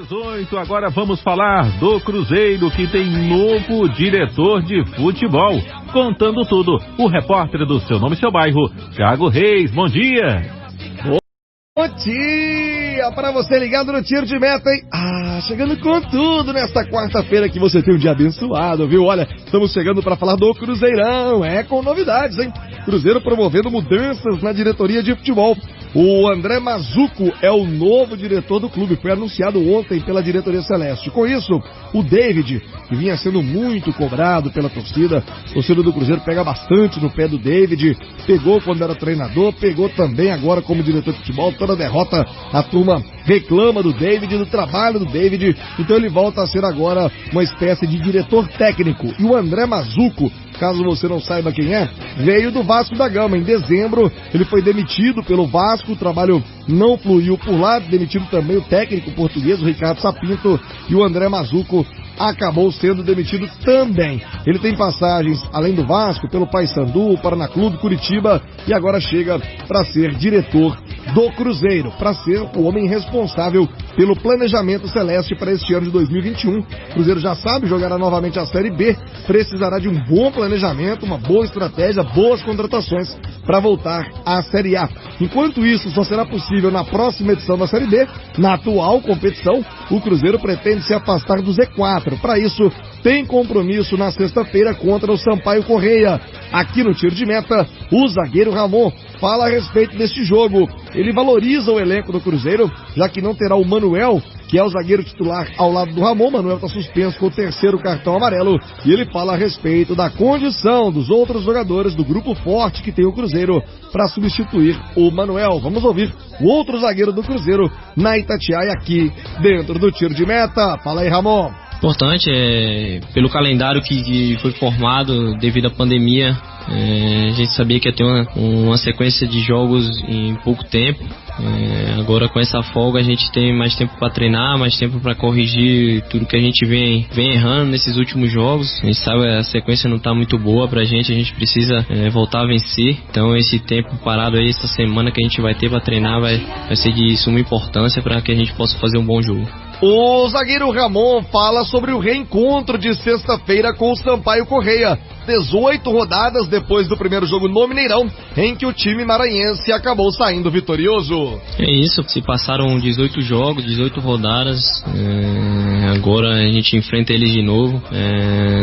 18, agora vamos falar do Cruzeiro, que tem novo diretor de futebol. Contando tudo, o repórter do Seu Nome e Seu Bairro, Thiago Reis. Bom dia! Bom dia para você ligado no Tiro de Meta, hein? Chegando com tudo nesta quarta-feira, que você tem um dia abençoado, viu? Olha, estamos chegando para falar do Cruzeirão, com novidades, hein? Cruzeiro promovendo mudanças na diretoria de futebol. O André Mazzuco é o novo diretor do clube, foi anunciado ontem pela diretoria celeste. Com isso, o David, que vinha sendo muito cobrado pela torcida, o torcedor do Cruzeiro pega bastante no pé do David, pegou quando era treinador, pegou também agora como diretor de futebol. Toda derrota, a turma reclama do David, do trabalho do David, então ele volta a ser agora uma espécie de diretor técnico. E o André Mazzuco, caso você não saiba quem é, veio do Vasco da Gama. Em dezembro, ele foi demitido pelo Vasco, o trabalho não fluiu por lá, demitido também o técnico português, o Ricardo Sapinto, e o André Mazzuco acabou sendo demitido também. Ele tem passagens, além do Vasco, pelo Paysandu, Paraná Clube, Curitiba, e agora chega para ser diretor do Cruzeiro, para ser o homem responsável pelo planejamento celeste para este ano de 2021. O Cruzeiro já sabe, jogará novamente a Série B, precisará de um bom planejamento, uma boa estratégia, boas contratações para voltar à Série A. Enquanto isso, só será possível na próxima edição da Série B. Na atual competição, o Cruzeiro pretende se afastar do Z4. Para isso, tem compromisso na sexta-feira contra o Sampaio Correia. Aqui no Tiro de Meta, o zagueiro Ramon fala a respeito deste jogo. Ele valoriza o elenco do Cruzeiro, já que não terá o Manuel, que é o zagueiro titular ao lado do Ramon. Manuel está suspenso com o terceiro cartão amarelo, e ele fala a respeito da condição dos outros jogadores do grupo forte que tem o Cruzeiro para substituir o Manuel. Vamos ouvir o outro zagueiro do Cruzeiro na Itatiaia, aqui dentro do Tiro de Meta. Fala aí, Ramon. Importante, pelo calendário que foi formado devido à pandemia, a gente sabia que ia ter uma sequência de jogos em pouco tempo. Agora com essa folga a gente tem mais tempo para treinar, mais tempo para corrigir tudo que a gente vem errando nesses últimos jogos. A gente sabe que a sequência não está muito boa pra gente, a gente precisa voltar a vencer. Então esse tempo parado aí, essa semana que a gente vai ter para treinar vai ser de suma importância para que a gente possa fazer um bom jogo. O zagueiro Ramon fala sobre o reencontro de sexta-feira com o Sampaio Correia. 18 rodadas depois do primeiro jogo no Mineirão, em que o time maranhense acabou saindo vitorioso. É isso, se passaram 18 jogos, 18 rodadas, agora a gente enfrenta eles de novo.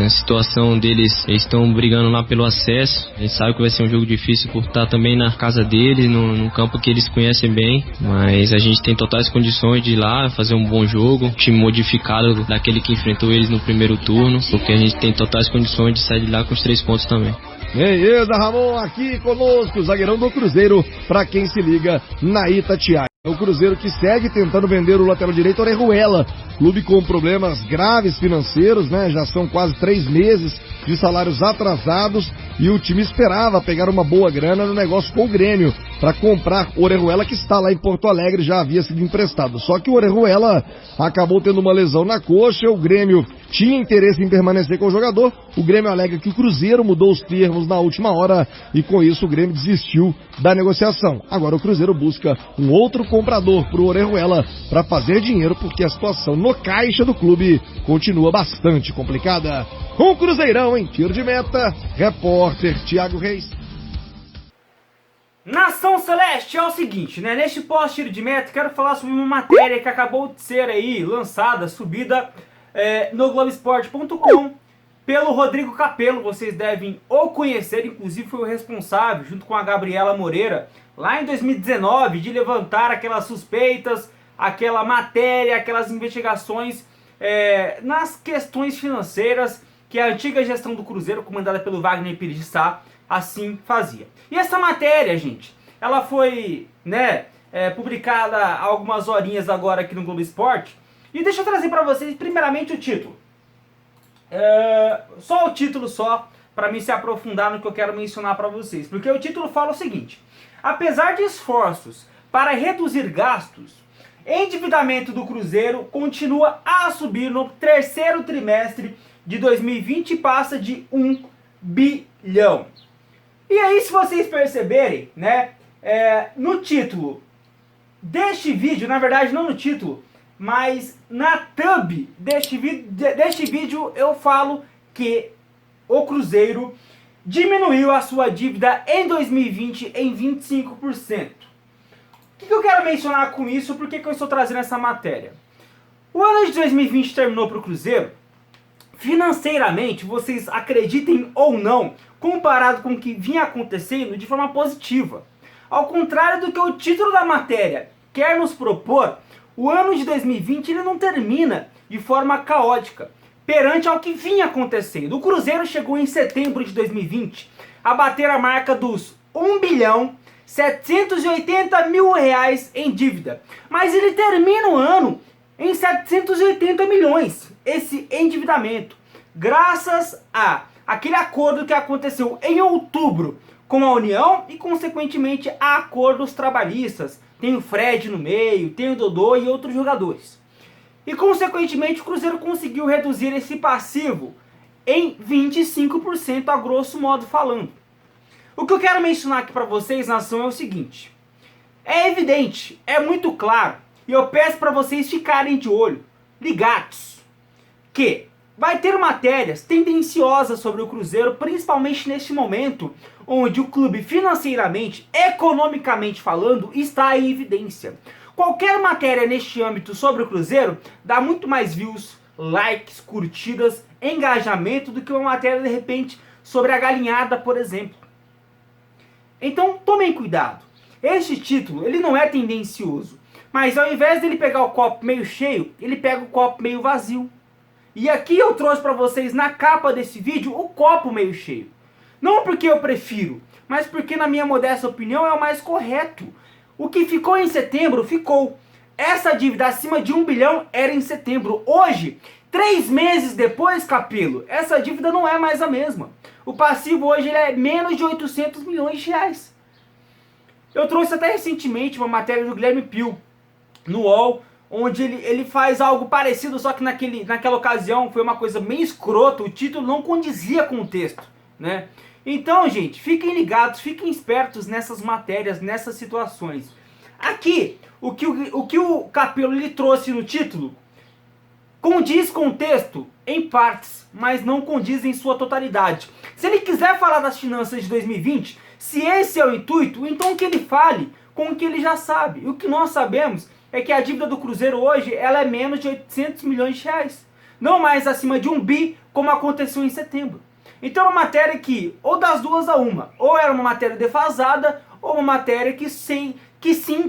A situação deles, eles estão brigando lá pelo acesso, a gente sabe que vai ser um jogo difícil por estar também na casa deles, num campo que eles conhecem bem, mas a gente tem totais condições de ir lá fazer um bom jogo, um time modificado daquele que enfrentou eles no primeiro turno, porque a gente tem totais condições de sair de lá com os 3 pontos também. Beleza, Ramon, aqui conosco, o zagueirão do Cruzeiro, pra quem se liga na Itatiaia. O Cruzeiro que segue tentando vender o lateral direito Orejuela, clube com problemas graves financeiros, já são quase 3 meses de salários atrasados, e o time esperava pegar uma boa grana no negócio com o Grêmio para comprar o Orejuela, que está lá em Porto Alegre, já havia sido emprestado. Só que o Orejuela acabou tendo uma lesão na coxa, o Grêmio tinha interesse em permanecer com o jogador, o Grêmio alega que o Cruzeiro mudou os termos na última hora e com isso o Grêmio desistiu da negociação. Agora o Cruzeiro busca um outro comprador para o Orejuela para fazer dinheiro, porque a situação no caixa do clube continua bastante complicada. Com o Cruzeirão em Tiro de Meta, repórter Thiago Reis. Nação Celeste, é o seguinte, neste pós-Tiro de Meta quero falar sobre uma matéria que acabou de ser aí lançada, subida no Globoesporte.com pelo Rodrigo Capello. Vocês devem o conhecer, inclusive foi o responsável, junto com a Gabriela Moreira, lá em 2019, de levantar aquelas suspeitas, aquela matéria, aquelas investigações nas questões financeiras que a antiga gestão do Cruzeiro, comandada pelo Wagner Pires de Sá, assim fazia. E essa matéria, gente, ela foi publicada há algumas horinhas agora aqui no Globo Esporte. E deixa eu trazer para vocês primeiramente o título. Só o título para mim se aprofundar no que eu quero mencionar para vocês. Porque o título fala o seguinte: apesar de esforços para reduzir gastos, endividamento do Cruzeiro continua a subir no terceiro trimestre de 2020 e passa de 1 bilhão. E aí, se vocês perceberem, no título deste vídeo, na verdade não no título, mas na thumb deste vídeo eu falo que o Cruzeiro diminuiu a sua dívida em 2020 em 25%. O que eu quero mencionar com isso? Por que eu estou trazendo essa matéria? O ano de 2020 terminou para o Cruzeiro, financeiramente, vocês acreditem ou não, comparado com o que vinha acontecendo, de forma positiva. Ao contrário do que o título da matéria quer nos propor, o ano de 2020 ele não termina de forma caótica, perante ao que vinha acontecendo. O Cruzeiro chegou em setembro de 2020 a bater a marca dos R$1.780.000 em dívida. Mas ele termina o ano em 780 milhões, esse endividamento, graças a aquele acordo que aconteceu em outubro com a União e, consequentemente, a acordos trabalhistas. Tem o Fred no meio, tem o Dodô e outros jogadores. E, consequentemente, o Cruzeiro conseguiu reduzir esse passivo em 25%, a grosso modo falando. O que eu quero mencionar aqui para vocês, nação, é o seguinte. É evidente, é muito claro, e eu peço para vocês ficarem de olho, ligados, que vai ter matérias tendenciosas sobre o Cruzeiro, principalmente neste momento, onde o clube financeiramente, economicamente falando, está em evidência. Qualquer matéria neste âmbito sobre o Cruzeiro dá muito mais views, likes, curtidas, engajamento do que uma matéria, de repente, sobre a galinhada, por exemplo. Então, tomem cuidado. Este título, ele não é tendencioso. Mas ao invés dele pegar o copo meio cheio, ele pega o copo meio vazio. E aqui eu trouxe para vocês na capa desse vídeo o copo meio cheio. Não porque eu prefiro, mas porque na minha modesta opinião é o mais correto. O que ficou em setembro, ficou. Essa dívida acima de 1 bilhão era em setembro. Hoje, 3 meses depois, Capelo, essa dívida não é mais a mesma. O passivo hoje ele é menos de 800 milhões de reais. Eu trouxe até recentemente uma matéria do Guilherme Pio no UOL, onde ele faz algo parecido, só que naquela ocasião foi uma coisa meio escrota, o título não condizia com o texto, né? Então, gente, fiquem ligados, fiquem espertos nessas matérias, nessas situações. Aqui, o que o Capelo lhe trouxe no título condiz com o texto em partes, mas não condiz em sua totalidade. Se ele quiser falar das finanças de 2020, se esse é o intuito, então que ele fale com o que ele já sabe. E o que nós sabemos é que a dívida do Cruzeiro hoje ela é menos de 800 milhões de reais. Não mais acima de 1 bi, como aconteceu em setembro. Então é uma matéria que, ou das duas a uma, ou era uma matéria defasada, ou uma matéria que sim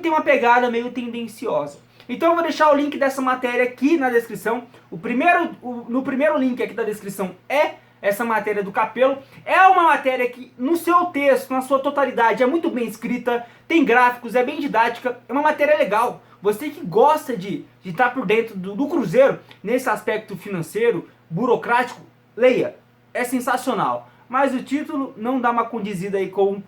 tem uma pegada meio tendenciosa. Então eu vou deixar o link dessa matéria aqui na descrição. No primeiro link aqui da descrição é essa matéria do Capelo. É uma matéria que no seu texto, na sua totalidade, é muito bem escrita, tem gráficos, é bem didática, é uma matéria legal. Você que gosta de estar por dentro do Cruzeiro, nesse aspecto financeiro, burocrático, leia. É sensacional. Mas o título não dá uma condizida aí com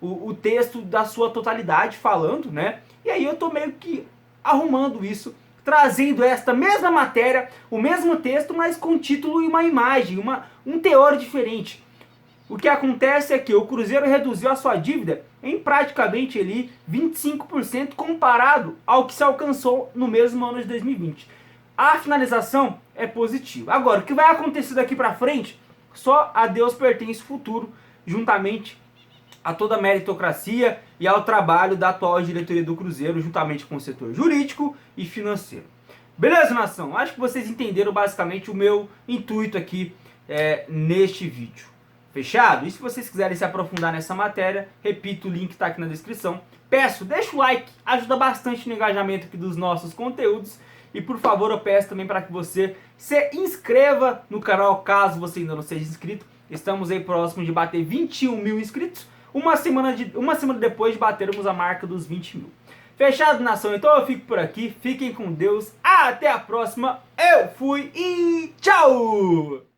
o texto da sua totalidade falando, né? E aí eu tô meio que arrumando isso, trazendo esta mesma matéria, o mesmo texto, mas com título e uma imagem, um teor diferente. O que acontece é que o Cruzeiro reduziu a sua dívida em praticamente ali 25% comparado ao que se alcançou no mesmo ano de 2020. A finalização é positiva. Agora, o que vai acontecer daqui para frente, só a Deus pertence o futuro, juntamente a toda a meritocracia e ao trabalho da atual diretoria do Cruzeiro, juntamente com o setor jurídico e financeiro. Beleza, nação? Acho que vocês entenderam basicamente o meu intuito aqui neste vídeo. Fechado? E se vocês quiserem se aprofundar nessa matéria, repito, o link está aqui na descrição. Peço, deixa o like, ajuda bastante no engajamento aqui dos nossos conteúdos. E por favor, eu peço também para que você se inscreva no canal, caso você ainda não seja inscrito. Estamos aí próximo de bater 21 mil inscritos. Uma semana depois de batermos a marca dos 20 mil. Fechado, nação? Então eu fico por aqui. Fiquem com Deus. Até a próxima. Eu fui e tchau!